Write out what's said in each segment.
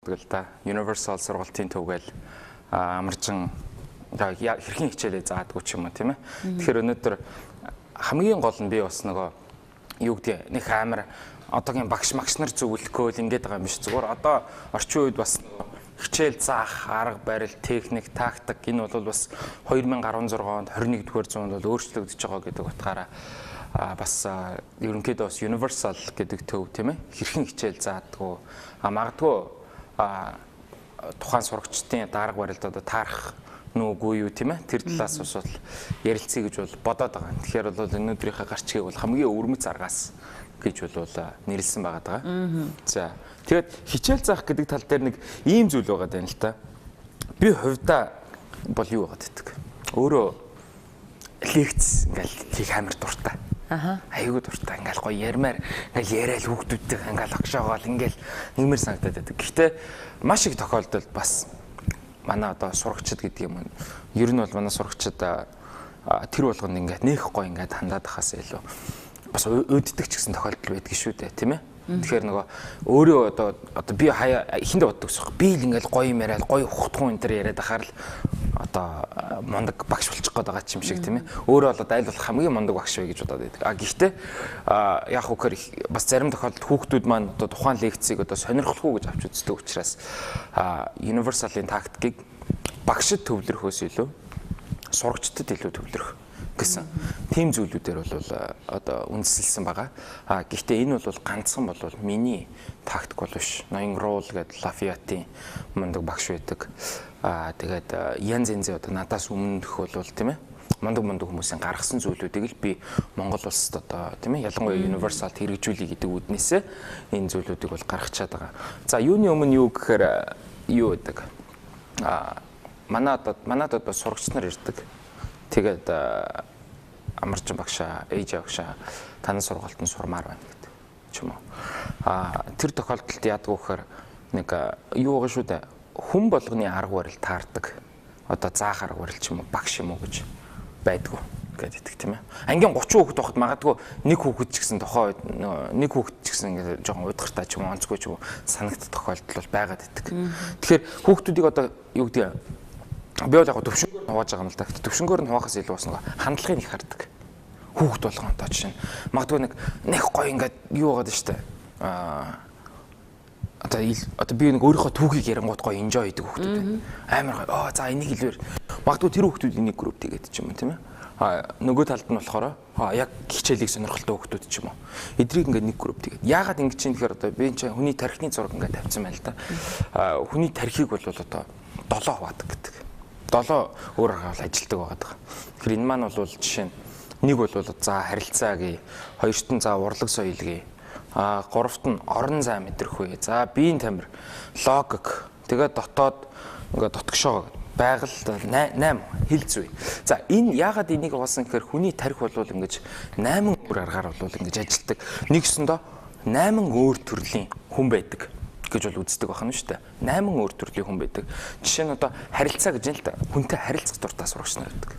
явагддаг л да. Universal сургалтын төвгээл амарчин хэрхэн хичээлээ заадгүй ч юм уу тийм ээ. Тэгэхээр өнөөдөр хамгийн гол нь би бас нөгөө юу гэдэг нэг амар одоогийн багш нар зөвлөхөө л ингэж байгаа юм биш. Зүгээр одоо орчин үед бас хичээл заах арга барил, техник, тактик энэ бол бас 2016 онд 21-р зуунд бол өөрчлөгдөж байгаа гэдэг утгаараа бас ерөнхийдөө бас Universal гэдэг төв тийм ээ хэрхэн хичээл заадгүй магадгүй тухайн сурагчдын дарга барилд одоо таарах нүггүй юу тийм ээ тэр талаас бас ярилцъя гэж бол бодоод байгаа. Тэгэхээр бол өнөөдрийнхээ гарчгийг бол хамгийн өвөрмөц аргаас гэж бол нэрлсэн байгаа. За тэгээд хичээл заах гэдэг тал дээр нэг ийм зүйл байгаа даа л та. Би хувьдаа бол юу байгаа гэдэг. Өөрөө лекц ингээл хийх амар дуртай. Айгуу дуртай. Ингээл гоё ярмаар ингээл яриад хүүхдүүдтэй ингээл агшаагаал ингээл нэгмэр санагдаад байдаг. Гэхдээ маш их тохиолдолд бас манай одоо сурагчид гэдэг юм. Ер нь бол манай сурагчид тэр болгонд ингээд нэх гоё ингээд хандаад ахаас илүү бас өөддөг ч гэсэн тохиолдол байдаг шүү дээ, тийм ээ. Тэгэхээр нөгөө өөрөө одоо би эхэндээ боддог ус. Би л ингээл гоё юм яриад гоё ухтгун энэ төр яриад ахаар л одоо мундаг багш болчих гээд байгаа юм шиг тийм ээ. Өөрөө бол айл болох хамгийн мундаг багш вэ гэж бодоод байдаг. Гэхдээ яг үгээр бас зарим тохиолдолд хүүхдүүд маань одоо тухайн лекцийг одоо сонирхолгүй гэж авч үздэг учраас Universal-ийн тактикийг багшид төвлөрөхөөс илүү сурагчдад илүү төвлөрөх гэсэн тийм зүйлүүдээр бол одоо үндэслэлсэн байгаа. Гэхдээ энэ бол ганцхан бол миний тактик бол биш. Ноён Роул гэдэг Лафиатын мундаг багш байдаг. Тэгээд янз янзын одоо надаас өмнөх бол тийм ээ мундаг хүмүүсийн гаргасан зүйлүүдийг л би Монгол улсад одоо тийм ээ ялангуяа Universal хэрэгжүүлэх гэдэг үднээсээ энэ зүйлүүдийг бол гаргачаад байгаа. За юуны өмнө юу гэхээр юу гэдэг. Манад одоо сурагч нар ирдэг. Тэгээд амарчин багшаа, ээж багшаа таны сургалтанд сурмаар байна гэдэг ч юм уу. Тэр тохиолдолд яадаг вэ гэхээр нэг юу байгаа шүү дээ. Хүн болгоны арга барил таардаг. Одоо заах арга барил ч юм уу, багш юм уу гэж байдгүй гэдэг тийм ээ. Ангийн 30 хүүхэд байхад магадгүй нэг хүүхэд ч гэсэн тохоо нэг хүүхэд ч гэсэн ингээд жоохон удахтай ч юм уу, онцгүй ч юм уу санагдах тохиолдол бол байгаад байдаг. Тэгэхээр хүүхдүүдийг одоо юу гэдэг би бол яг төвшнгөөр нь хувааж байгаа юм л да. Төвшнгөөр нь хуваахаас илүү бас нэг хандлагыг их хардаг. Хүүхд болгоно одоо жишээ нь магадгүй нэг гоё ингээд юу байгаа дэ штэ. Одоо би нэг өөрийнхөө түүхийг ярингууд гоё enjoy хийдэг хүүхдүүд байна. Амар гоё. За энийг хэлвэр. Магадгүй тэр хүүхдүүд энийг групп тэгээд ч юм уу тийм ээ. Нөгөө талд нь болохоор яг хичээлийг сонирхолтой хүүхдүүд ч юм уу. Эдрийг ингээд нэг групп тэгээд. Яагаад ингэж чинь тэгэхээр одоо би чинь хүний тархины зураг ингээд тавьсан байна л да. Хүний тархийг бол одоо 7 хуваадаг гэдэг. 7 өөр аргаар ажилтдаг байгаа. Тэгэхээр энэ маань бол жишээ нь нэг бол за харилцаа гээ, хоёрт нь за урлаг соёл гээ, гуравт нь орон зай мэдрэх үе, за биеийн тамир, логик, тэгээд дотоод ингээд дотгошоо байгаль 8 хэл зүй. За энэ яагаад энийг болсон гэхээр хүний тархи бол ингэж 8 өөр аргаар бол ингэж ажилтдаг. Нэгсэндээ 8 өөр төрлийн хүн байдаг гэж бол үздэг байна шүү дээ. 8 өөр төрлийн хүн байдаг. Жишээ нь одоо харилцаа гэж юм л да. Хүнтэй харилцах дуртай сурагч нар байдаг.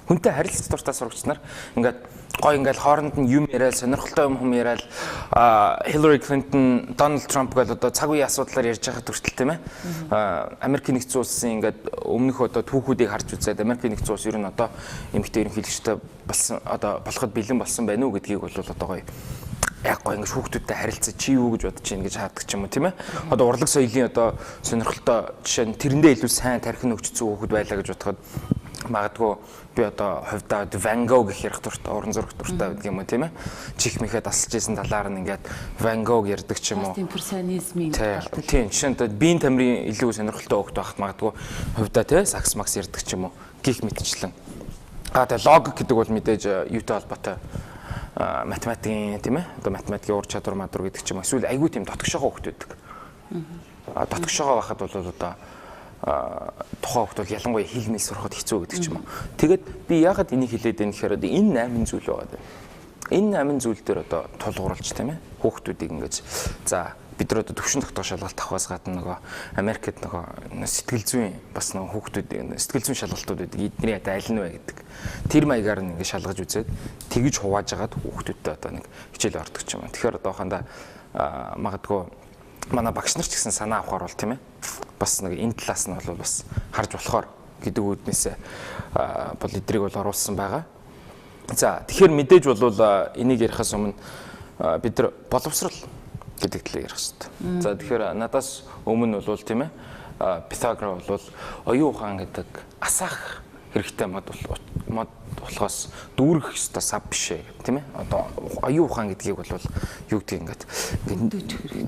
Хүнтэй харилцах дуртай сурагч нар ингээд гой ингээд хооронд нь юм яриад, сонирхолтой юм яриад Hillary Clinton, Donald Trump гэдэг одоо цаг үеийн асуудлаар ярьж байхад хүртэл тийм ээ. Америкийн нэгдсэн улсын ингээд өмнөх одоо түүхүүдийг харж үзээд Америкийн нэгдсэн улс ер нь одоо эмэгтэй ерөнхийлөгчтэй болсон одоо болоход бэлэн болсон байна уу гэдгийг бол одоо гоё яг гоё ингээд хүүхдүүдтэй харилцаж чи юу гэж бодож чинь гэж хаадаг ч юм уу тийм ээ. Одоо урлаг соёлын одоо сонирхолтой жишээ нь тэрэндээ илүү сайн тархин өгчсөн хүүхэд байлаа гэж бодоход магадгүй би одоо хувьдаа Van Gogh гэх ярих дуртай, уран зураг дуртай байдаг юм уу тийм ээ. Чих мэхэ тасалж исэн талаар нь ингээд Van Gogh ярддаг ч юм уу. Импрессионизмын тийм жишээ нь биеийн тамирын илүү сонирхолтой хүүхэд байхад магадгүй хувьдаа тийм сакс макс ярддаг ч юм уу. Гих мэтчлэн. Тэгээ логик гэдэг бол мэдээж юутай холбоотой математикийн тийм ээ. Одоо математикийн ур чадвар мадвар гэдэг ч юм уу. Эсвэл айгүй тийм дотгошоо хүүхэд байдаг. Дотгошоо байхад бол одоо тухайн хүүхд бол ялангуяа хэл мэл сурахад хэцүү гэдэг ч юм уу. Тэгээд би яагаад энийг хэлээд байна гэхээр энэ 8 зүйл байгаа. Энэ 8 зүйл дээр одоо тулгуурлаж тийм ээ. Хүүхдүүдийг ингэж за бид нар одоо төвшин тогтоох шалгалт авахаас гадна нөгөө Америкт нөгөө сэтгэл зүйн бас нөгөө хүүхдүүд сэтгэл зүйн шалгалтууд байдаг. Эдний ята аль нь вэ гэдэг. Тэр маягаар нь ингэ шалгаж үзээд тэгж хувааж агаад хүүхдүүдтэй одоо нэг хичээл ордог ч юм уу. Тэгэхээр одоохондоо магадгүй манай багш нар ч гэсэн санаа авахар бол тийм ээ. Бас нэг энэ талаас нь бол бас харж болохоор гэдэг үүднээсээ бол эдрийг бол оруулсан байгаа. За тэгэхээр мэдээж бол энийг ярихаас өмнө бид нар боловсрал гэдэг талыг ярих хэрэгтэй. За тэгэхээр надаас өмнө бол тийм ээ Pythagore бол оюун ухаан гэдэг асаах хэрэгтэй мод болохоос дүүрэх ёстой сав биш ээ тийм ээ. Одоо оюун ухаан гэдгийг бол юу гэдэг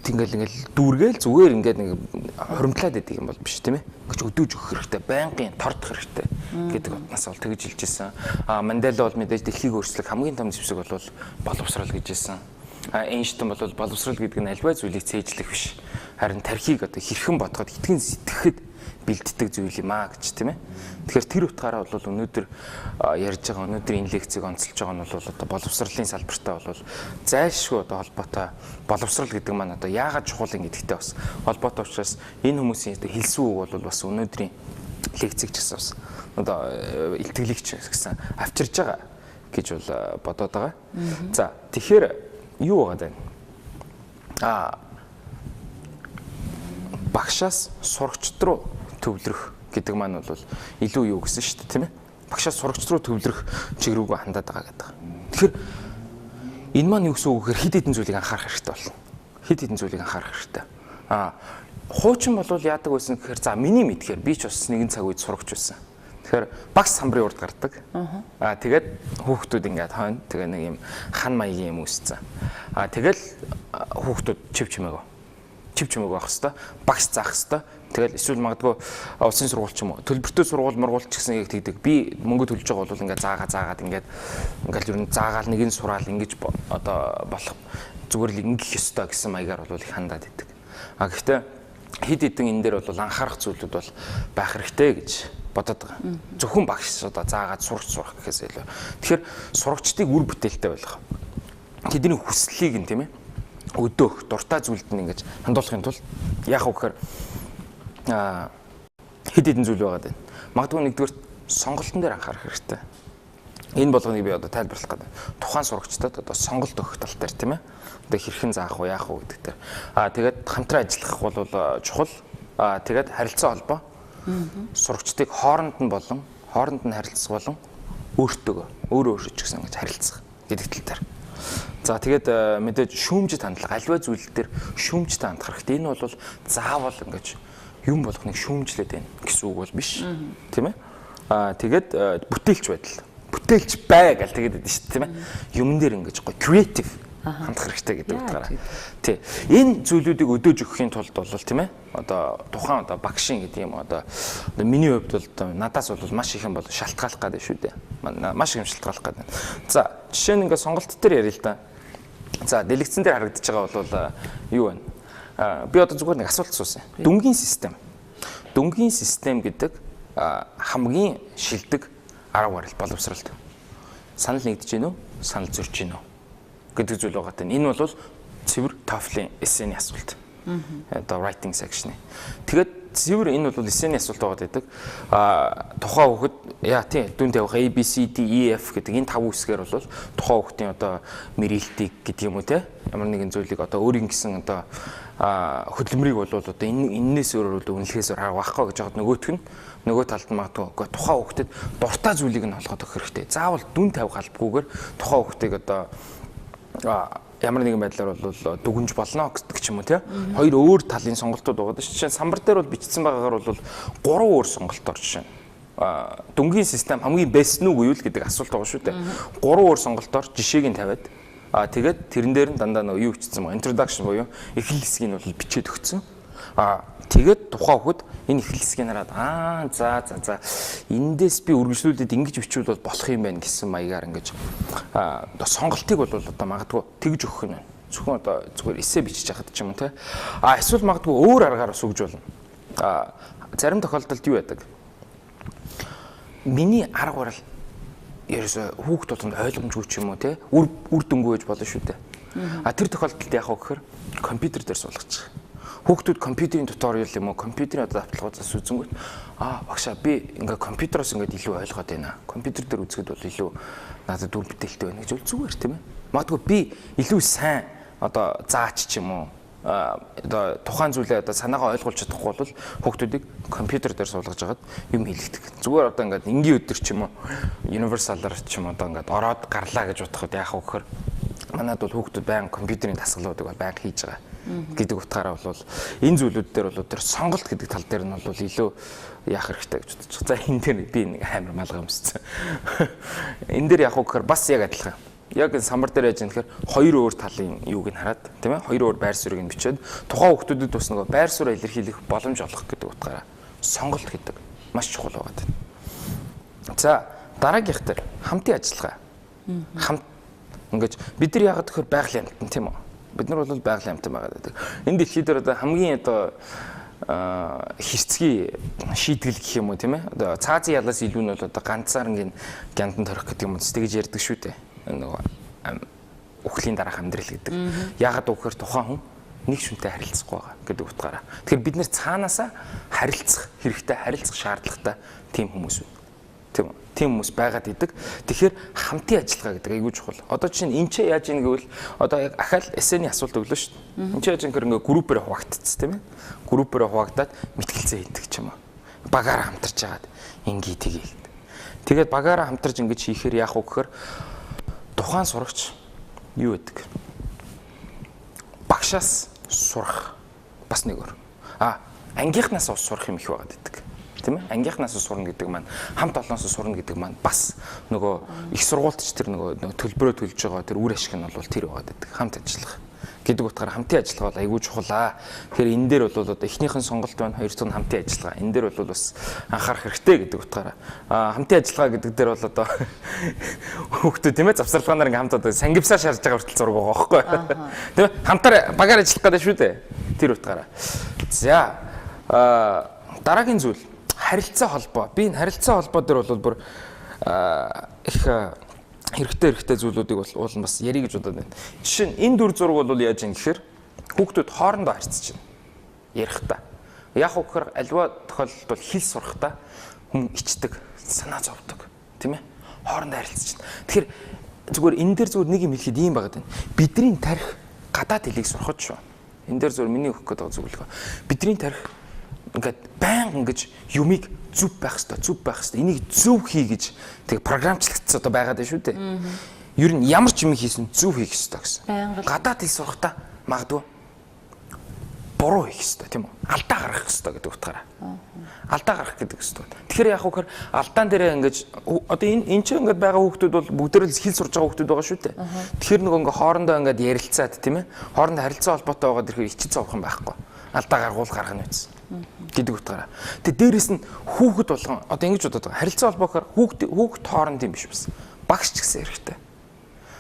ингээл дүүргээл зүгээр ингээд нэг хуримтлаад байдаг юм бол биш тийм ээ. Ингэж өдөөж өгөх хэрэгтэй, байнгын тордох хэрэгтэй гэдэг утгаас бол тэгж хэлж ирсэн. Мандела бол мэдээж дэлхийг өөрчлөх хамгийн том зэвсэг бол боловсрал гэж хэлсэн. Эйнштейн бол боловсрал гэдэг нь альва зүйлийг цээжлэх биш. Харин тархийг одоо хэрхэн бодоход итгэн сэтгэхэд бэлддэг зүйл юм аа гэж тийм ээ. Тэгэхээр тэр утгаараа бол өнөөдөр ярьж байгаа өнөөдөр энэ лекцийг онцолж байгаа нь бол одоо боловсролын салбартаа бол зайлшгүй одоо холбоотой боловсрал гэдэг маань одоо яагаад чухал юм гэдэгтэй бас холбоотой учраас энэ хүмүүсийн одоо хэлсэн үг бол бас өнөөдрийн лекцийг ч гэсэн бас одоо илтгэлэгч гэсэн авчирж байгаа гэж бол бодоод байгаа. За тэгэхээр юу байгаа даа? Багшаас сурагчд руу төвлөрөх гэдэг маань бол илүү юу гэсэн шүү дээ тийм ээ. Багшаас сурагчд руу төвлөрөх чиглэлгүй хандаад байгаа гэдэг. Тэгэхээр энэ маань юу гэсэн үг гэхээр хэд хэдэн зүйлийг анхаарах хэрэгтэй болно. Хэд хэдэн зүйлийг анхаарах хэрэгтэй. Хуучин бол яадаг байсан гэхээр за миний мэдхээр би ч бас нэгэн цаг үед сурагч байсан. Тэгэхээр багш самбарын урд гардаг. Тэгээд хүүхдүүд ингээд хойно тэгээ нэг юм хан маягийн юм үүсцэн. Тэгэл хүүхдүүд чив чимээгөө байх хэвээр багш заах хэвээр тэгэл эсвэл магадгүй улсын сургууль ч юм уу төлбөртэй сургууль мургуулч гэсэн яг тэгдэг би мөнгө төлж байгаа бол ингээ заагаад ингээд ер нь заагаал нэг нь сураал ингэж одоо болох зүгээр л ингэх ёстой гэсэн маягаар бол их хандаад идэг. Гэхдээ хэд хэдэн энэ дээр бол анхаарах зүйлүүд бол байх хэрэгтэй гэж бодоод байгаа. Зөвхөн багш одоо заагаад сурах гэхээс илүү. Тэгэхээр сурагчдыг үр бүтээлтэй болгох. Тэдний хүслийг нь тийм ээ өдөөх дуртай зүйлд нь ингэж хандуулахын тулд яах вэ гэхээр хэд хэдэн зүйл байгаа дээ. Магадгүй нэгдүгээр сонголтын дээр анхаарах хэрэгтэй. Энэ болгоныг би одоо тайлбарлах гэдэг. Тухайн сурагчдад одоо сонголт өгөх тал дээр тийм ээ. Одоо хэрхэн заах вэ, яах вэ гэдэг дээр. Тэгээд хамтран ажиллах бол чухал. Тэгээд харилцаа холбоо. Сурагчдыг хооронд нь харилцах болон өөрөө ч гэсэн ингэж харилцах гэдэг тал дээр. За тэгээд мэдээж шүүмжит хандлага альва зүйл дээр шүүмжтэй хандах хэрэгтэй. Энэ бол заавал ингэж юм болгоныг шүүмжлээд байна гэсэн үг бол биш. Тийм ээ. Тэгээд бүтээлч байдал. Бүтээлч бай гэл тэгээд байдаг шүү дээ, тийм ээ. Юм дээр ингэж гоё креатив хандах хэрэгтэй гэдэг утгаараа. Тий. Энэ зүйлүүдийг өдөөж өгөхийн тулд бол тийм ээ. Одоо тухайн одоо багшийн гэдэг юм одоо миний хувьд бол надаас бол маш их юм бол шалтгааллах гэдэг шүү дээ. Маш их юм шалтгааллах гэдэг. За жишээ нь ингээд сонголт дээр ярил л да. За дэлгэцэн дээр харагдаж байгаа бол юу вэ? Би одоо зүгээр нэг асуулт асуусан. Дүнгийн систем. Дүнгийн систем гэдэг хамгийн шилдэг арга барил боловсралд. Санал нэгдэж гин үү? Санал зөрж гин үү? Гэдэг зүйл байгаа тань. Энэ бол цэвэр TOEFL-ийн эссений асуулт. Одоо writing section-ы. Тэгээд цэвэр энэ бол эссений асуулт байгаа гэдэг. Тухайн хүүхэд яа тий дүн тавих A B C D E F гэдэг энэ 5 үсгээр бол тухайн хүүхдийн одоо мэрэлтийг гэдэг юм уу те ямар нэгэн зүйлийг одоо өөрийн гэсэн одоо хөдөлмөрийг бол одоо энээс өөрөөр үнэлэхээс авахгүй гэж байгаа нөгөөх нь нөгөө талд магадгүй тухайн хүүхдэд дуртай зүйлийг нь олгоод өгөх хэрэгтэй. Заавал дүн тавих албагүйгээр тухайн хүүхдийг одоо ямар нэгэн байдлаар бол дүгнж болно гэдэг ч юм уу тий. Хоёр өөр талын сонголтууд байгаа. Жишээ нь самбар дээр бол бичсэн байгаагаар бол 3 өөр сонголтоор жишээ нь дүнгийн систем хамгийн бэст нь үгүй юу гэдэг асуулт байгаа шүү дээ. 3 өөр сонголтоор жишээг нь тавиад тэгээд тэрэн дээр нь дандаа нөгөө юу бичсэн байгаа introduction буюу эхлэл хэсгийг нь бол бичээд өгсөн. Тэгээд тухайн хүүхэд энэ эхлэл хэсгийг хараад за эндээс би үргэлжлүүлээд ингэж бичвэл болох юм байна гэсэн маягаар ингэж одоо сонголтыг бол одоо магадгүй тэгж өгөх нь зөвхөн одоо зүгээр эссе бичиж яхад ч юм уу те эсвэл магадгүй өөр аргаар бас өгж болно. Зарим тохиолдолд юу байдаг? Миний арга барил ерөөсө хүүхд тулд ойлгомжгүй ч юм уу те үр дүнгүй байж болно шүү дээ. Тэр тохиолдолд яах вэ гэхээр компьютер дээр суулгачих. Хүүхдүүд компьютерийн туториал юм уу компьютерийн давталгуудаас үзэнгүүт багшаа би ингээ компьютероос ингээ илүү ойлгоод байна. Компьютер дээр үзэхэд бол илүү надад дүр бүтээлтэй байна гэж бол зүгээр тийм ээ. Магадгүй би илүү сайн одоо заач ч юм уу одоо тухайн зүйлээ одоо санаагаа ойлгуулж чадахгүй бол хүүхдүүдийг компьютер дээр суулгаж агаад юм хийлгдэг. Зүгээр одоо ингээд энгийн өдөр ч юм уу universal-аар ч юм одоо ингээд ороод гарлаа гэж бодоход яах вэ гэхээр манайд бол хүүхдүүд байнга компьютерийн дасгалуудыг бол байнга хийж байгаа гэдэг утгаараа бол энэ зүйлүүд дээр бол тэр сонголт гэдэг тал дээр нь бол илүү яах хэрэгтэй гэж бодож байгаа. За энэ дээр би нэг амар малгай юмсцсан. Энэ дээр яах вэ гэхээр бас яг адилхан. Яг энэ самбар дээр яаж юм гэхээр хоёр өөр талын юуг нь хараад тийм ээ хоёр өөр байр суурийг нь бичээд тухайн хүүхдүүдэд бас нөгөө байр сууриа илэрхийлэх боломж олгох гэдэг утгаараа сонголт гэдэг маш чухал байгаа тийм. За дараагийнх дээр хамтын ажиллагаа. Хамт ингэж бид нар яагаад гэхээр байгалийн амтан тийм үү? Бид нар бол байгалийн амтан байгаа гэдэг. Энэ дэлхий дээр одоо хамгийн одоо хэрцгий шийтгэл гэх юм уу тийм ээ? Одоо цаазын ялаас илүү нь бол одоо ганцаарнгийн гяндан торих гэдэг юм уу тэгж ярьдаг шүү дээ. Нөгөө үхлийн дараах амьдрал гэдэг. Яагаад гэхээр тухайн хүн нэг шүнтэй харилцахгүй байгаа гэдэг утгаараа. Тэгэхээр бид нэр цаанаасаа харилцах хэрэгтэй, харилцах шаардлагатай тийм хүмүүс үү. Тийм үү? Тийм хүмүүс байгаад идэг. Тэгэхээр хамтын ажиллагаа гэдэг айгүй чухал. Одоо чинь энэ ч яаж ийн гэвэл одоо яг ахаал эсэний асуулт өглөө шүү дээ. Энд ч яаж ингээ группээр хуваагдчихсан тийм ээ. Группээр хуваагдаад мэтгэлцээ хийдэг ч юм уу. Багаараа хамтарч яагаад ингээ тгий. Тэгээд багаараа хамтарч ингэж хийхээр яах вэ гэхээр тухайн сурагч юу гэдэг? Багшаас сурах бас нэг өөр. Ангийнхнаас сурах юм их байгаад байдаг. Тийм ээ? Ангийнхнаас сурна гэдэг маань хамт олноос сурна гэдэг маань бас нөгөө их сургуультч тэр нөгөө төлбөрөө төлж байгаа тэр үр ашиг нь бол тэр байгаад байдаг. Хамт ажиллах гэдэг утгаараа хамтын ажиллагаа бол айгүй чухал. Тэгэхээр энэ дээр бол одоо эхнийхэн сонголт байна, хоёр дахь нь хамтын ажиллагаа. Энэ дээр бол бас анхаарах хэрэгтэй гэдэг утгаараа. Хамтын ажиллагаа гэдэг дээр бол одоо хүүхдүүд тийм ээ завсарлагаанаар ингээм хамт одоо сангивсаар шаарж байгаа хүртэл зураг байгаа байхгүй. Тийм ээ? Хамтаар багаар ажиллах гэдэг шүү дээ. Тэр утгаараа. За дараагийн зүйл харилцаа холбоо. Би энэ харилцаа холбоо дээр бол бүр их хэрэгтэй зүйлүүдийг бол уулын бас ярих гэж бодоод байна. Жишээ нь энэ дүр зураг бол яаж юм гэхээр хүүхдүүд хоорондоо харьцаж байна. Ярихдаа. Яг уу гэхээр альва тохиолдолд бол хэл сурахдаа хүн ичдэг, санаа зовдөг, тийм ээ? Хоорондоо харилцаж байна. Тэгэхээр зүгээр энэ дээр зүгээр нэг юм хэлэхэд ийм байгаад байна. Бидний тарих гадаад хэлийг сурахд шүү. Энэ дээр зүгээр миний өгөх гэдэг зүйл. Бидний тарих ингээд баян ингэж юмыг зүв байх хэвээр энийг зөв хий гэж тэг програмчлагдсан одоо байгаад байна шүү дээ. Ер нь ямар ч юм хийсэн зөв хийх ёстой гэсэн. Гадаад хэл сурахтаа магадгүй буруу хийх ёстой тийм үү? Алдаа гаргах ёстой гэдэг утгаараа. Алдаа гаргах гэдэг ёстой. Тэгэхээр яах вэ гэхээр алдаан дээрээ ингэж одоо энэ ч ингээд байгаа хүүхдүүд бол бүгдээрээ хэл сурж байгаа хүүхдүүд байгаа шүү дээ. Тэгэхээр нөгөө ингээд хоорондоо ингээд ярилцаад тийм ээ? Хоорондоо харилцаа холбоотой байгаад ирэхээр ичиж зовох юм байхгүй. Алдаа гаргах нь үз гэдэг утгаараа. Тэгээ дээрэс нь хүүхэд болгон одоо ингэж бодоод байгаа. Харилцаа холбоохоор хүүхэд хооронд юм биш бас. Багш ч гэсэн хэрэгтэй.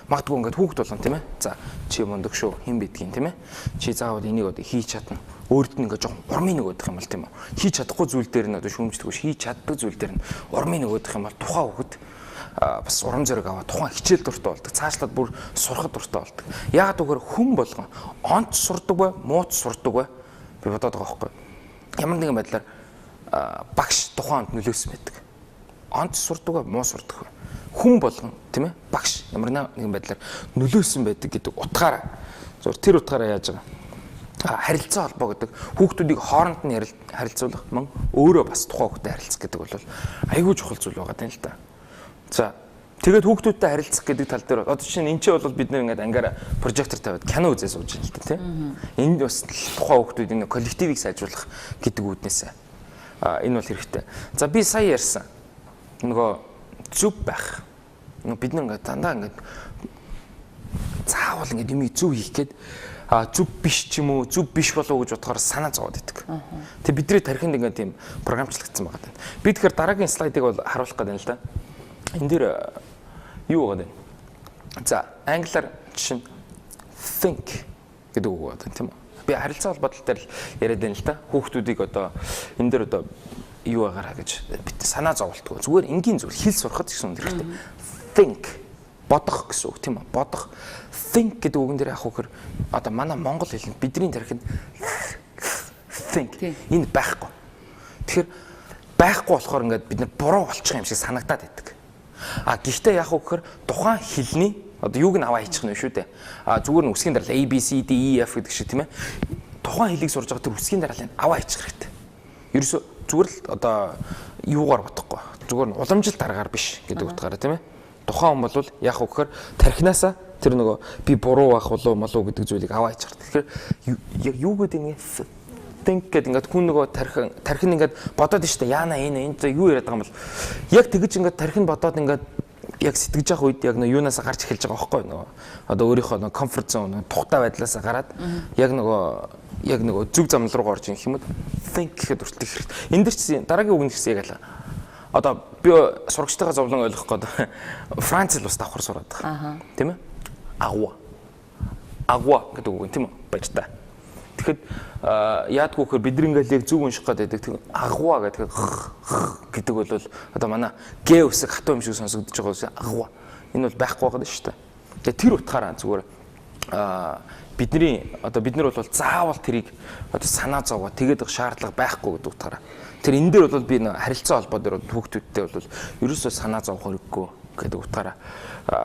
Магадгүй ингээд хүүхэд болгон тийм ээ. За чи мундаг шүү. Хэн бидгийн тийм ээ. Чи заавал энийг одоо хийж чадна. Өөрөд нь ингээд жоохон урмын нөгөөх юм бол тийм үү. Хийж чадахгүй зүйл дээр нь одоо шүүмждэггүй хийж чаддаг зүйл дээр нь урмын нөгөөх юм бол тухайн хүүхэд бас урам зориг аваад тухайн хичээл дуртай болдог. Цаашлаад бүр сурахад дуртай болдог. Яагаад гэвэл хүн болгон онц сурдаг бай, мууц сурдаг бай. Би бодоод байгаа байхгүй. Ямар нэгэн байдлаар багш тухайд нөлөөсөн байдаг. Онц сурдаг бай, муу сурдаг бай. Хүн болгон тийм ээ багш ямар нэгэн байдлаар нөлөөсөн байдаг гэдэг утгаараа зөв тэр утгаараа яаж байгаа. Харилцаа холбоо гэдэг хүүхдүүдийг хооронд нь харилцуулах мөн өөрөө бас тухайн хүүхдэд харилцах гэдэг бол айгүй чухал зүйл байгаа юм л да. За тэгээд хүүхдүүдтэй харилцах гэдэг тал дээр одоо чинь энэ ч бол бид нэр ингээд ангаараа прожектор тавиад кино үзээ сууж байна л да тийм. Энд бас тухайн хүүхдүүдийн коллективийг сайжруулах гэдэг үүднээс энэ бол хэрэгтэй. За би сая ярьсан нөгөө зүв байх. Бид нэг дандаа ингээд заавал ингээд юм зүв хийх гээд зүв биш ч юм уу зүв биш болов гэж бодохоор санаа зовоод идэг. Тэгээ бидний тархинд ингээд тийм програмчлагдсан байгаа даа. Би тэгэхээр дараагийн слайдыг бол харуулах гэдэг юм л да. Энэ дээр юу байгаа вэ? За англиар жишээ think гэдэг үг байна тийм үү? Би харилцаа холбоотой дээр яриад байна л да. Хүүхдүүдийг одоо энэ дээр одоо юу байгаараа гэж бид санаа зовлтгүй. Зүгээр энгийн зүйл хэл сурахад гэсэн үг хэрэгтэй. Think бодох гэсэн үг тийм үү? Бодох. Think гэдэг үгэн дээр яах вэ гэхээр одоо манай монгол хэлэнд бидний тархинд think энэ байхгүй. Тэгэхээр байхгүй болохоор ингээд бид нар буруу болчих юм шиг санагдаад байдаг. Гэхдээ яах вэ гэхээр тухайн хэлний Одоо юуг нь аваа хийчих нь шүү дээ. Зүгээр нь үсгийн дараалал A B C D E F гэдэг шиг тийм ээ. Тухайн хэлийг сурж байгаа тэр үсгийн дарааллыг аваа хийчих хэрэгтэй. Ерөөсө зүгээр л одоо юугаар бодохгүй. Зүгээр нь уламжлалт аргаар биш гэдэг утгаараа тийм ээ. Тухайн хүн бол яг өгөхөр тархинасаа тэр нөгөө би буруу байх болов молоо гэдэг зүйлийг аваа хийчих хэрэгтэй. Тэгэхээр юу гэдэг ингэ think гэдэг ингээд хүн нөгөө тархин ингээд бодоод штэ яана энэ юу яриад байгаа юм бол яг тэгэж ингээд тархин бодоод ингээд яг сэтгэж явах үед яг нөгөө юунаас гарч эхэлж байгаа байхгүй нөгөө одоо өөрийнхөө нөгөө comfort zone тухтай байдлаас гараад яг нөгөө зүг замнал руу орж ирэх юм уу think гэхэд хүртэл хэрэгтэй. Энд дэр чи дараагийн үг нь гэсэн яг л одоо би сурагчтайгаа зовлон ойлгох гээд Францд бас давхар сураад байгаа. Тийм ээ? Агва гэдэг үг нь тийм үү? Баяртай. Тэгэхэд яадгүй хөр бид ингээл яг зүг унших гэдэг агва гэдэг бол одоо манай г үсэг хатуу юм шиг сонсогдож байгаа агва. Энэ бол байхгүй байгаа шүү дээ. Тэгээ тэр утгаараа зүгээр бид нар бол заавал тэрийг одоо санаа зовоо тэгээд шаардлага байхгүй гэдэг утгаараа. Тэр энэ дээр бол би харилцаа холбоо дээр хүүхдүүдтэй бол ерөөсөө санаа зовох хэрэггүй гэдэг утгаараа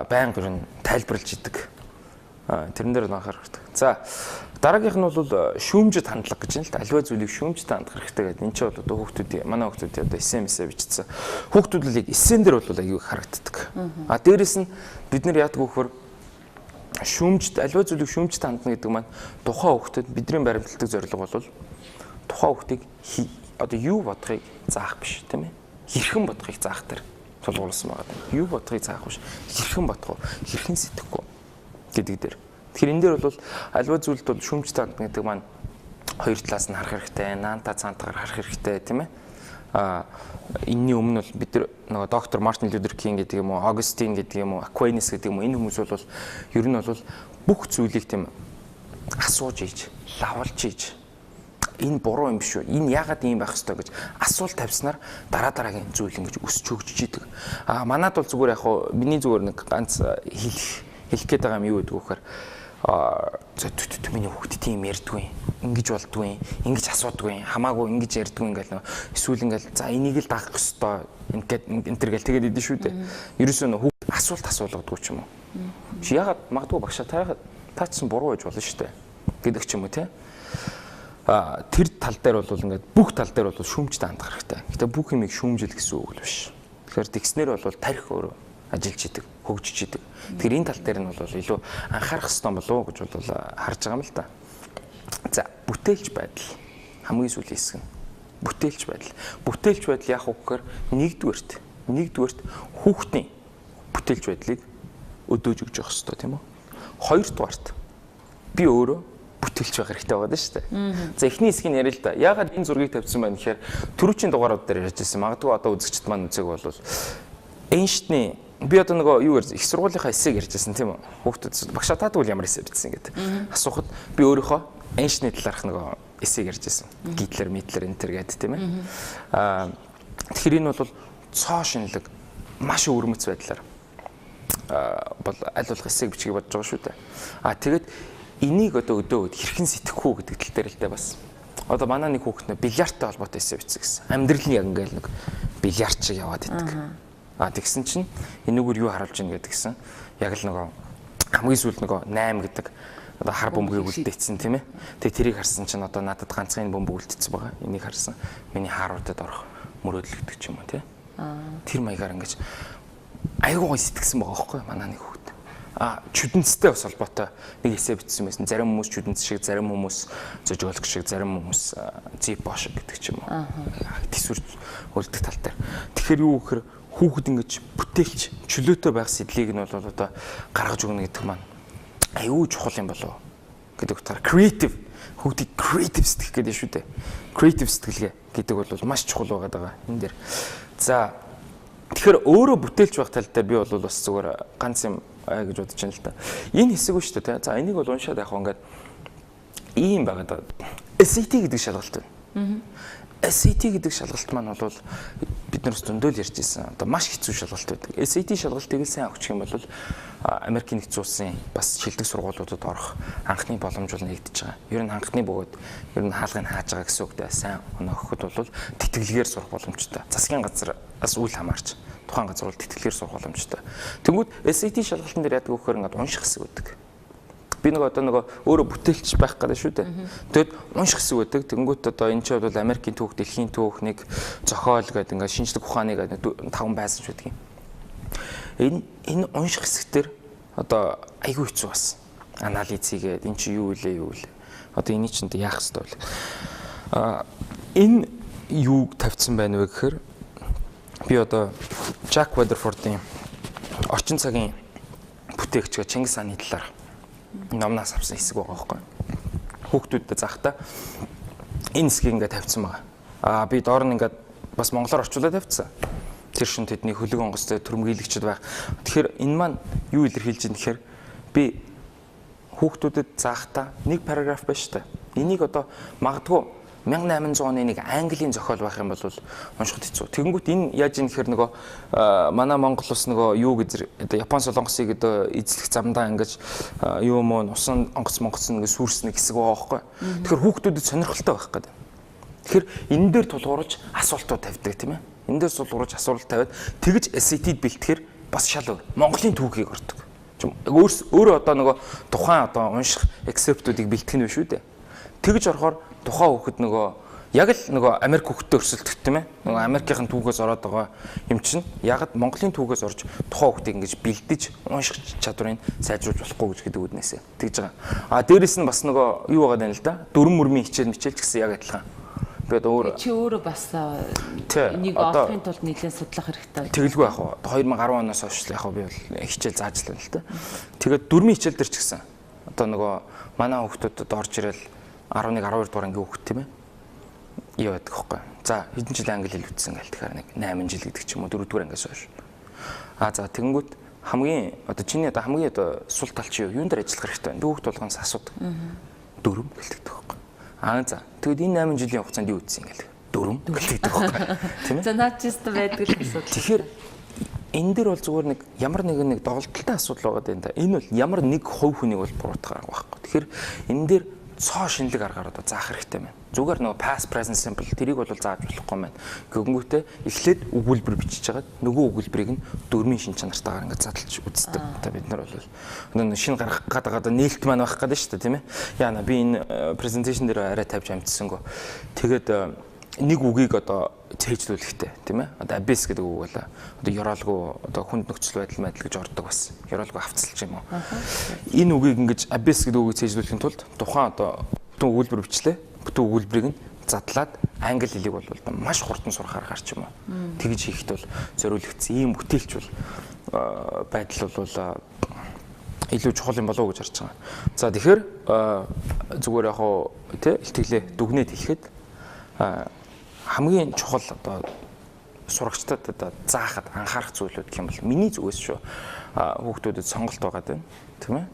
байнга ер нь тайлбарлаж идэг. Тэрэн дээр анхаарах хэрэгтэй. За дараагийнх нь бол шүүмжид хандлага гэж юм л да. Аливаа зүйлийг шүүмжид хандах хэрэгтэй гэдэг. Энд чинь бол одоо хүүхдүүдийн манай хүүхдүүдийн одоо эсэмэсээ бичсэн. Хүүхдүүд л яг эсэн дээр бол аягүй харагддаг. Дээрэс нь бид нар яадаг вөхөр шүүмжид аливаа зүйлийг шүүмжид хандна гэдэг маань тухайн хүүхдэд бидний баримтлагдаг зорилго бол тухайн хүүхдийг одоо юу бодохыг заах биш тийм ээ. Хэрхэн бодохыг заах дээр тулгуурласан байгаа. Юу бодохыг заах биш. Хэрхэн бодох вэ? Хэрхэн сэтгэхгүй гэдэг дээр. Тэгэхээр энэ дээр бол аливаа зүйлд бол шүүмжтэй хандна гэдэг маань хоёр талаас нь харах хэрэгтэй, наанта цаантайгаар харах хэрэгтэй тийм ээ. Энэний өмнө бол бид нөгөө доктор Мартин Лютер Кинг гэдэг юм уу, Огустин гэдэг юм уу, Аквинас гэдэг юм уу энэ хүмүүс бол ер нь бол бүх зүйлийг тийм асууж ийж, лавлж ийж энэ буруу юм биш үү? Энэ яагаад ийм байх ёстой гэж асуулт тавьснаар дараагийн зүйл ингэж өсч хөгжиж идэг. Манайд бол зүгээр яг хоо миний зүгээр нэг ганц хэлэх гээд байгаа юм юу гэдэг вөхөр миний хүүхд тийм ярьдгүй ингэж болдгүй ингэж асуудгүй хамаагүй ингэж ярьдгүй ингээл эсвэл ингээл за энийг л даах ёстой энэ төр гэл тэгээд идэв шүү дээ. Ерөөсөө хүүхд асуулт асуулгадгүй ч юм уу. Чи ягаад магадгүй багшаа таачсан буруу байж болно шүү дээ гэдэг ч юм уу те. Тэр тал дээр бол ингээд бүх тал дээр бол шүүмжтэй хандах хэрэгтэй. Гэтэ бүх юмыг шүүмжил гэсэн үг л биш. Тэгэхээр тэгснэр бол тарих өөрөө ажиллаж идэг, хөгжиж идэг. Тэгэхээр энэ тал дээр нь бол илүү анхаарах хэрэгтэй болов уу гэж бол харж байгаа юм л да. За, бүтээлч байдал хамгийн сүүлийн хэсэг нь. Бүтээлч байдал. Бүтээлч байдал яах вэ гэхээр нэгдүгээрт хүүхдийн бүтээлч байдлыг өдөөж өгч явах хэрэгтэй тийм үү? Хоёрдугаарт би өөрөө бүтээлч байх хэрэгтэй байгаа шүү дээ. За эхний хэсгийг яриа л да. Яагаад энэ зургийг тавьсан байна гэхээр түрүүчийн дугаарууд дээр ярьж байсан. Магадгүй одоо үзэгчд маань үзег бол Эйнштейн би одоо нөгөө юу ярьж их сургуулийнхаа эсээг ярьжсэн тийм үү? Хүүхдүүд багшаа таадаг бол ямар эсэ бичсэн гэдэг. Асуухад би өөрийнхөө Эйнштейний талаарх нөгөө эсээг ярьжсэн. Гитлер, Митлер энэ төр гэдэг тийм ээ. Тэгэхээр энэ бол цоо шинэлэг маш өвөрмөц байдлаар бол аль болох эсээг бичгийг бодож байгаа шүү дээ. Тэгээд энийг одоо өдөөд хэрхэн сэтгэх үү гэдэг тал дээр л дээ бас. Одоо манай нэг хүүхэд нэ бильярдтай холбоотой эсэ бичсэн гэсэн. Амьдрал нь яг ингээл нэг бильярд шиг яваад идэг. Тэгсэн чинь энэгээр юу харуулж ийн гэдгсэн. Яг л нөгөө хамгийн сүүлд нөгөө 8 гэдэг одоо хар бөмбөгийг үлдээсэн тийм ээ. Тэгээ тэрийг харсан чинь одоо надад ганцхан бөмбөг үлдээсэн байгаа. Энийг харсан. Миний хааруудад орох мөрөөдлөгдөг ч юм уу тий. Тэр маягаар ингэж аягүй гой сэтгсэн байгаа байхгүй манай нэг хүүхэд. Чүдэнцтэй бас холбоотой нэг эсэ бичсэн байсан. Зарим хүмүүс чүдэнц шиг, зарим хүмүүс зожиолог шиг, зарим хүмүүс зипо шиг гэдэг ч юм уу. Тэсвэр үлдэх тал дээр. Тэгэхээр юу гэхээр хүүхэд ингэж бүтээлч чөлөөтэй байх сэдлийг нь бол одоо гаргаж өгнө гэдэг маань аюу чухал юм болов гэдэг утгаар creative хүүхдийг creative сэтгэх гэдэг шүү дээ. Creative сэтгэлгээ гэдэг бол маш чухал байгаа энэ дээр. За тэгэхээр өөрөө бүтээлч байх тал дээр би бол бас зүгээр ганц юм гэж бодож байна л да. Энэ хэсэг үү шүү дээ. За энийг бол уншаад яг ингээд ийм байгаа да. SAT гэдэг шалгалт байна. SAT гэдэг шалгалт маань бол бид нар зөндөл ярьж ирсэн. Одоо маш хэцүү шалгалт байдаг. SAT шалгалтыг сайн авчих юм бол Америкийн нэгдсэн улсын бас шилдэг сургуулиудад орох анхны боломж бол нэгдэж байгаа. Ер нь анхны бөгөөд ер нь хаалгыг хааж байгаа гэсэн үгтэй сайн оноо өгөхөд бол тэтгэлгээр сурах боломжтой. Засгийн газраас үл хамаарч тухайн газар бол тэтгэлгээр сурах боломжтой. Тэнгүүд SAT шалгалтын дээр яадаг вэ гэхээр ингээд унших хэсэг байдаг. Би өөрөө бүтээлч байх гэдэг шүү дээ. Тэгэд унших хэсэг байдаг. Тэнгүүт одоо энэ ч бол Америкийн түүх, дэлхийн түүх, нэг зохиол гэдэг ингээд шинжлэх ухааны гэдэг 5 байсан ч байдаг юм. Энэ унших хэсгээр одоо айгүй хэцүү бас. Анализ хийгээд эн чи юу вэ? Одоо энийг чинь яах ёстой вэ? Энэ юуг тавьсан байна вэ гэхээр би одоо Jack Weatherford-ийн орчин цагийн бүтээгч Чингис хааны талаар номнаас авсан хэсэг байгаа байхгүй. Хүүхдүүдэд заахта энэ хэсгийг ингээд тавьсан байгаа. Би доор нь ингээд бас монголоор орчуулад тавьсан. Тэр шин тэдний хөлөг онгоцтой төрөмгийлэгчд байх. Тэгэхээр энэ маань юу илэрхийлж байна гэхээр би хүүхдүүдэд заахта нэг параграф байна шүү дээ. Энийг одоо магадгүй 1800 оны нэг Английн зохиол байх юм бол уншихад хэцүү. Тэгэнгүүт энэ яаж юм гэхээр манай Монгол ус юу гэж одоо Япон солонгосыг одоо эзлэх замдаа ингэж юу мөн усан онгоц ингэ сүрснэ хэсэг байгаа байхгүй. Тэгэхээр хүүхдүүдэд сонирхолтой байх гэдэг. Тэгэхээр энэ дээр тулгуурж асуултууд тавьдаг тийм ээ. Энэ дээр тулгуурж асуулт тавиад тэгж SAT-д бэлтгэхээр бас шал өөр. Монголын түүхийг ордог. Өөрөө одоо тухайн одоо унших эксперттүүдийг бэлтгэх нь биш үү дээ. Тэгж орохоор тухайн хүүхэд яг л Америк хүүхэдтэй өрсөлдөх тийм ээ. Америкийн түүхээс ороод байгаа юм чинь ягд Монголын түүхээс орж тухайн хүүхдийг ингэж бэлдэж унших чадварыг сайжруулж болохгүй гэж гэдэг үднээсээ тэгж байгаа. Дээрэс нь бас юу байгаа даа л да. Дөрвөн мөрмийн хичээл ч гэсэн яг адилхан. Би одоо чи өөрөө бас энийг олохын тулд нэлээд судлах хэрэгтэй. Тэгэлгүй яг уу 2010 оноос хойш яг би бол хичээл зааж л байна л да. Тэгээд дөрмийн хичээл дээр ч гэсэн одоо манай хүүхдүүдэд орж ирэл 11 12 дугаар ангийн хүүхд тийм ээ. Юу байдаг вэ? За хэдэн жил англи хэл үтсэн гэл тэгэхээр нэг 8 жил гэдэг ч юм уу 4 дугаар ангиас хойш. За тэгэнгүүт хамгийн чиний хамгийн сул тал чи юун дээр ажиллах хэрэгтэй вэ? Хүүхд болгоноос асуудаг. Дөрөв гэлдэг байхгүй. За тэгэд энэ 8 жилийн хугацаанд юу үтсэн гэл дөрөв гэлдэг байхгүй. Тийм ээ. За наачист байдаг асуудал. Тэгэхээр энэ дээр бол зүгээр нэг ямар нэг доголдолтой асуудал байгаа дээ. Энэ бол ямар нэг хувь хүнийг бол буруутгах арга байхгүй. Тэгэхээр энэ дээр цоо шинэлэг аргаар одоо заах хэрэгтэй байна. Зүгээр past present simple тэрийг бол зааж болохгүй байна. Гүнгүүтээ эхлээд өгүүлбэр бичиж хагаад нөгөө өгүүлбэрийг нь дөрмийн шин чанартайгаар ингээд задлж үздэг. Одоо бид нар бол шинэ гаргах гэдэг нээлт маань байх гэдэг шүү дээ тийм ээ. Яана би энэ презентацийн дээр арай тавьж амжсангүй. Тэгээд нэг үгийг одоо цээжлүүлэхтэй тийм ээ. Одоо abyss гэдэг үг бол одоо ёроолгүй одоо хүнд нөхцөл байдал гэж ордог бас. Ёроолгүй хавцалж юм уу. Энэ үгийг ингэж abyss гэдэг үгийг цээжлүүлэхийн тулд тухайн одоо бүтэн өгүүлбэр бичлээ. Бүтэн өгүүлбэрийг нь задлаад англи хэлийг бол маш хурдан сурах аргаар ч юм уу. Тэгж хийхэд бол зориулагдсан ийм бүтээлч бол байдал бол илүү чухал юм болов уу гэж харж байгаа. За тэгэхээр зүгээр яг хоо тий илтгэлээ дүгнээд хэлэхэд хамгийн чухал одоо сурагчдад одоо заахад анхаарах зүйлүүд гэх юм бол миний зүгээс шүү хүүхдүүдэд сонголт байгаа дээ тийм ээ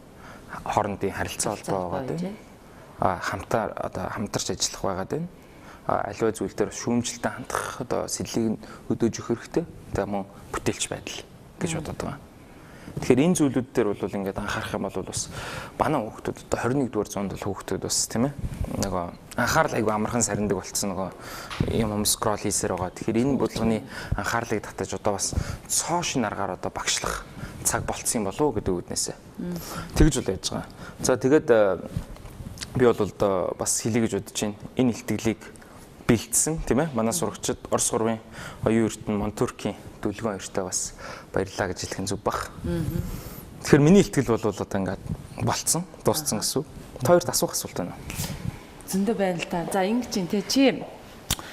хоорондын харилцаа холбоо байгаа дээ хамтарч ажиллах байгаа дээ аливаа зүйл дээр шүүмжлэлтэй хандах одоо сэдлийг өдөөж өгөх хэрэгтэй тэгээ мөн бүтээлч байдал гэж бодод байгаа. Тэгэхээр энэ зүйлүүд дээр бол ингээд анхаарах юм бол бас манай хүүхдүүд одоо 21-р зуунд бол хүүхдүүд бас тийм ээ анхаарал айгүй амархан сарндаг болцсон юм скрол хийсээр байгаа. Тэгэхээр энэ бодлогын анхаарлыг татаж одоо бас цоо шин аргаар одоо багшлах цаг болцсон юм болов уу гэдэг үднээсээ тэгж бол яаж байгаа. За тэгээд би бол одоо бас хэлье гэж бодож байна. Энэ илтгэлийг бэлдсэн тийм ээ манай сурагчид Орос сургуулийн оюун эрдэнэ Монтуркийн дүлгэн хоёртай бас баярлалаа гэж хэлэх нь зүг бах. Тэгэхээр миний илтгэл бол одоо ингээд болцсон, дууссан гэсэн үг. Та хоёрт асуух асуулт байна уу? Зөндөө байна л та. За ингэж юм те чи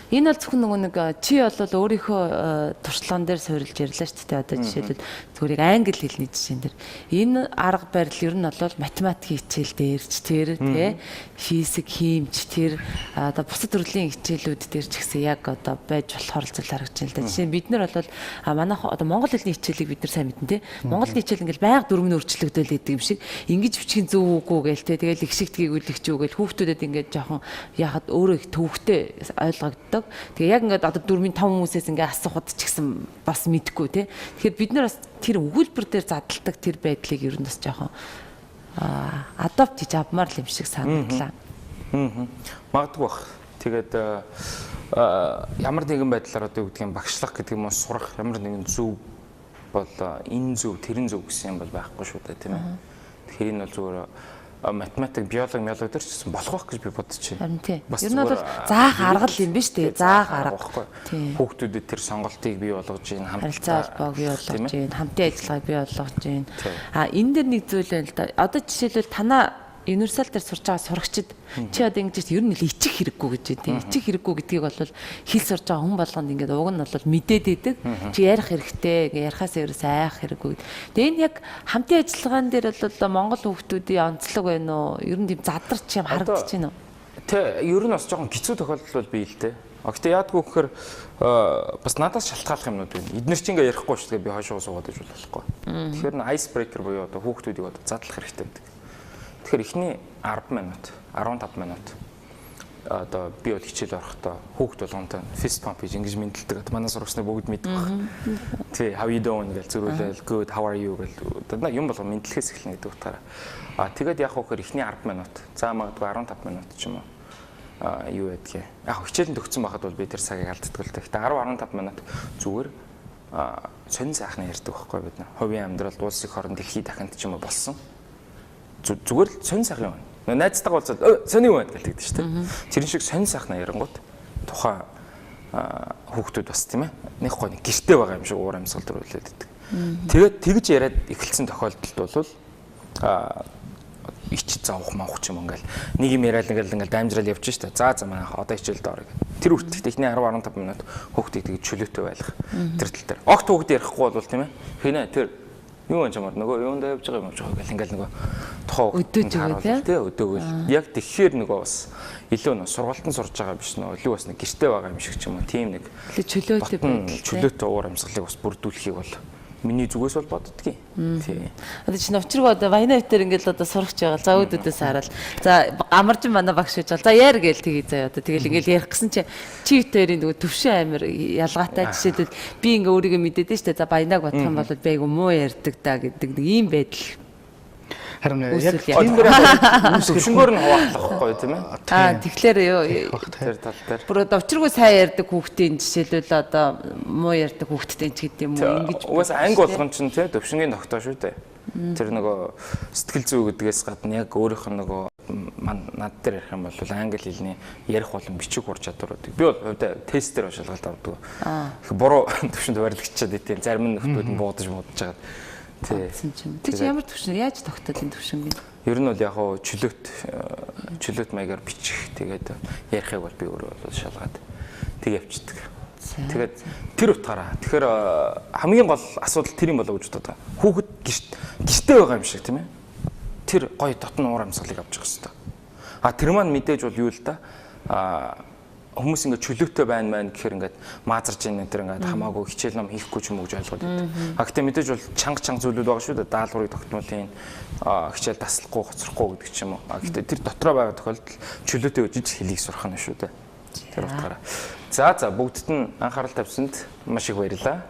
энэ бол зөвхөн чи бол өөрийнхөө туршлаган дээр суурилж ярьлаа шүү дээ. Одоо жишээлбэл зүгээр англи хэлний жишээн дээр энэ арга барил ер нь бол математикийн хичээл дээрч тэр тий физик, химч тэр одоо бусад төрлийн хичээлүүд дээр ч гэсэн яг одоо байж болохоор зүйл харагдаж байна л да. Жишээ нь бид нар бол манайх одоо монгол хэлний хичээлийг бид нар сайн мэднэ тий. Монгол хичээл ингээл байнга дөрвөн өөрчлөгдөөл гэдэг юм шиг ингэж бичих зөв үгүй гээл тий. Тэгэл их шигтгийг үлгэх ч үгээл хүүхдүүдэд ингээд жоохон яхад өөрөө их төвхтэй ойлгогддог. Тэгээ яг ингээд одоо 4-5 хүмүүсээс ингээд асуухад ч гэсэн бас мэдгүй тий. Тэгэхээр бид нар бас тэр өгүүлбэр дээр задалдаг тэр байдлыг ер нь бас жоохон адопт хийж авмаар л юм шиг санагдлаа. Магадгүй бах. Тэгээд ямар нэгэн байдлаар одоо юу гэдгийг багшлах гэдэг юм уу сурах ямар нэгэн зөв бол энэ зөв тэрэн зөв гэсэн юм бол байхгүй шүү дээ тийм ээ. Тэгэхээр энэ бол зүгээр математик, биологи, биологи дээр ч гэсэн болох байх гэж би бодчих. Харин тийм. Ер нь бол заах арга л юм биш үү? Заах арга. Хүүхдүүдэд тэр сонголтыг бий болгож ийн харилцаа холбоог бий болгож ийн хамтын ажиллагааг бий болгож ийн. Энэ дэр нэг зүйл байна л да. Одоо жишээлбэл танаа универсал дээр сурж байгаа сурагчид чи одоо ингэж ер нь л ичих хэрэггүй гэж байна. Ичих хэрэггүй гэдгийг бол хэл сурж байгаа хүн болгонд ингээд уг нь бол мэдээд идэг. Чи ярих хэрэгтэй, ярихаас ерөөс айх хэрэггүй. Тэгээ энэ яг хамтын ажиллагаан дээр бол Монгол хүүхдүүдийн онцлог байна уу? Ер нь тийм задарч юм харагдаж байна уу? Тэ ер нь бас жоохон хэцүү тохиолдол бол бий л дээ. Гэхдээ яадгүй гэхээр бас надаас шалтгааллах юмнууд байна. Эднэр чи ингээ ярихгүй шүү дээ би хойшоо суугаад иж болохгүй. Тэгэхээр н айс брейкер буюу одоо хүүхдүүдийг одоо задлах хэрэгтэй байдаг. Тэгэхээр эхний 10 минут, 15 минут одоо би бол хичээл орохдоо хүүхд болгонтой fist pump хийж ингэж мэдлдэг. Манай сурагчнаа бүгд мэддэг байна. Тий, how you doing гэж зөрүүлээл good, how are you гэж одоо юм болго мэдлэхээс эхэлнэ гэдэг утгаараа. Тэгээд яг хөөхөр эхний 10 минут, за магадгүй 15 минут ч юм уу. Юу байдгийг. Яг хичээлд төгссөн байхад бол би тэр цагийг алддаг л дээ. Гэтэ 10-15 минут зүгээр сонин сайхна ярьдаг байхгүй бид нар. Хувийн амьдралд улсын хорон дэлхийд дахинд ч юм уу болсон. Зүгээр л сонин сайхан юм. Найзтайгаа уулзаад сони юу байна гэдэг шүү дээ. Тэр шиг сонин сайхна ярангууд тухайн хүүхдүүд бас тийм ээ. Нэг гоо нэг гэрте байгаа юм шиг уур амьсгал төр үлээд идэг. Тэгээд тэгж яриад эхэлсэн тохиолдолд бол ич заавах маах ч юм ингээл нэг юм яриад ингээл дамжрал явж штэ. За манай одоо хичээлд орё гэх. Тэр үртэгт ихний 10-15 минут хүүхдийг тэгж чөлөөтэй байлгах. Тэр тал дээр. Огт хүүхд ярихгүй бол тийм ээ. Хинэ тэр юу юм чамаар нөгөө юунд явж байгаа юм гэл ингээл нөгөө тухайн өдөөж байгаа тий өдөөгөл яг тэгэхээр нөгөө бас илүү нөгөө сургалтын сурж байгаа биш нөгөө илүү бас нэг гэртээ байгаа юм шиг ч юм уу тийм нэг чөлөөтэй байдал чөлөөтэй уур амьсгалыг бас бүрдүүлэхийг бол миний зүгээс бол боддгийн. Тий. Одоо чинь очиргоо одоо Вайнавтер ингээл одоо сурах гэж байгаа. За өөдөөдөөс хараад. За амаржин манай багш гэж бол. За яар гээл тгий заяа одоо тэгэл ингээл ярих гэсэн чи хоёрын нөгөө төвшин амир ялгаатай жишээлбэл би ингээ өөрийгөө мэдээд нь штэ. За баянаг бодох юм бол би айгу муу ярьдаг да гэдэг нэг ийм байдал. Харин яг тийм дээр төвшнгөөр нь хуваалцахгүй тийм ээ. Тэгэхээр юу тэр тал дээр. Бүр одоо очиргоо сайн ярьдаг хүүхдийн жишээлбэл одоо муу ярьдаг хүүхдтэй ч гэдэг юм уу ингэж. Угаас анги болгон ч тийм төвшингийн тогтоо шүү дээ. Тэр нөгөө сэтгэл зүй гэдгээс гадна яг өөрийнх нь нөгөө над дээр ярих юм бол англи хэлний ярих болон бичих ур чадваруудыг би бол хувьдаа тест дээр шалгалт авдаг. Их буруу төвшөнд барилгачаад идэв. Зарим нь нөхдүүд нь буудаж байгаа. Тэг чи ямар төвшин яаж тогтоод энэ төвшинг? Ер нь бол яг хоо чөлөөт маягаар бичих тэгээд ярихыг бол би өөрөө бол шалгаад тэг явчихдаг. Тэгээд тэр утгаараа тэгэхээр хамгийн гол асуудал тэр юм болоо гэж боддог. Хүүхэд гэртээ байгаа юм шиг тийм ээ. Тэр гоё дотн уур амьсгалыг авчих хэвээр. Тэр маань мэдээж бол юу л да хүмүүс ингээд чөлөөтэй байна гэхээр ингээд маазарч ийн энэ ингээд хамаагүй хичээл ном хийхгүй ч юм уу гэж ойлгоод байдаг. Гэхдээ мэдээж бол чанга зүйлүүд байгаа шүү дээ. Даалгаврыг тогтмолын хичээл таслахгүй хоцрохгүй гэдэг ч юм уу. Гэхдээ тэр дотроо байгаа тохиолдолд чөлөөтэй үжиж хэлийг сурах нь шүү дээ. Тэр утгаараа. За бүгдд нь анхаарал тавьсанд маш их баярлалаа.